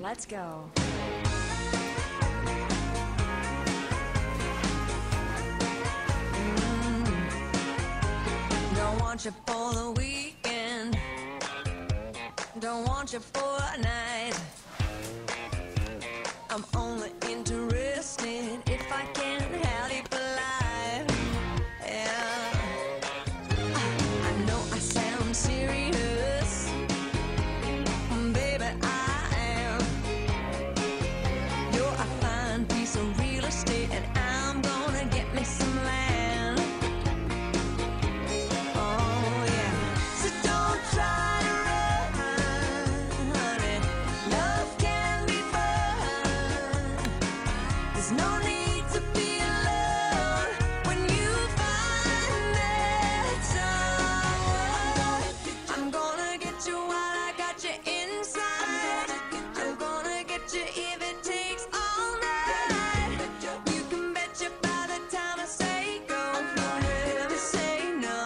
Let's go. Don't want you for the weekend. Don't want you for a night. I'm only interested if I can have you for life. Yeah. I know I sound serious, baby, I am. You're a fine piece of real estate, and I'm gonna get me some land. Oh yeah. So don't try to run, honey. Love can be fun. There's no need to be alone when you find that someone. I'm gonna get you while I got you inside. I'm gonna get you if it takes all night. You can bet you by the time I say go, you'll never say no.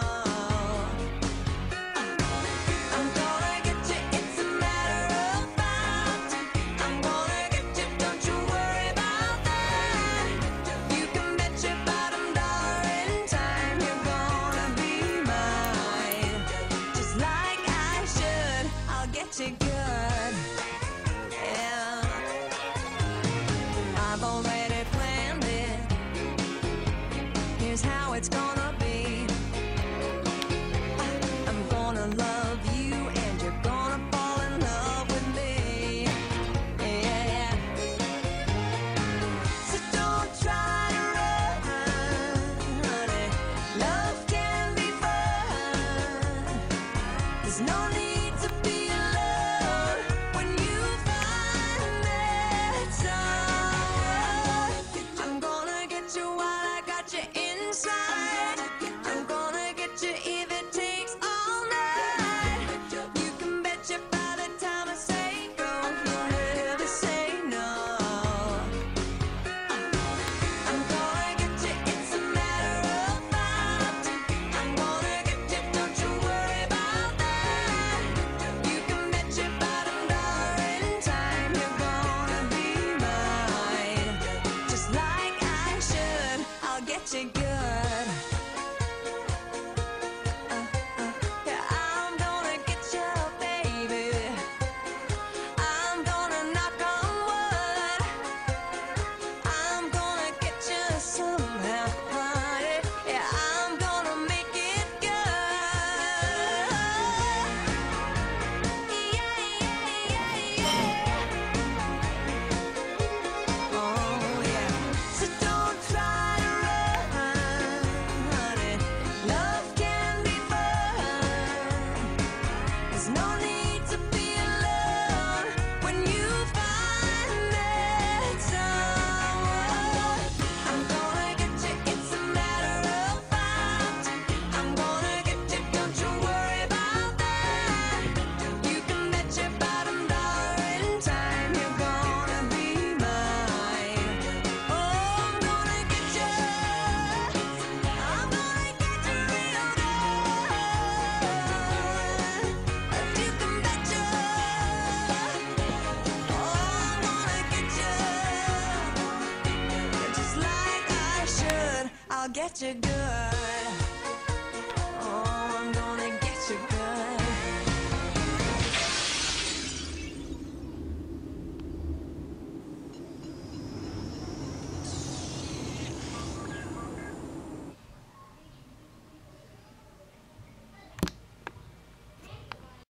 I'm gonna get you, it's a matter of fact. I'm gonna get you, don't you worry about that. You can bet your bottom dollar in time you're gonna be mine. Just like I should, I'll get you good. Yeah, I've already planned it. Here's how it's gonna be. I'm gonna love you and you're gonna fall in love with me. Yeah. So don't try to run, honey. Love can be fun. There's no need to be alone when you find that someone. I'm gonna get you while I got you inside. I'm gonna get you if it takes all night. You can bet you by the time I say go, you'll never say no. I'm gonna get you, it's a matter of fact. I'm gonna get you, don't you worry about that. You can bet your bottom dollar in time you're gonna be mine. Just like I should, I'll get you good. Yeah, I'm gonna get you, baby. I'm gonna knock on wood. I'm gonna get you somehow, honey. Yeah, I'm gonna make it good. Yeah. Oh yeah. So don't try to run, honey. Love can be fun. There's no need to be alone when you find that someone. I'm gonna get you, it's a matter of fact. I'm gonna get you, don't you worry about that. You can bet your bottom dollar in time you're gonna be mine. Oh, I'm gonna get you. I'm gonna get you real good. You can bet you. Oh, I'm gonna get you. Just like I should, I'll get you good.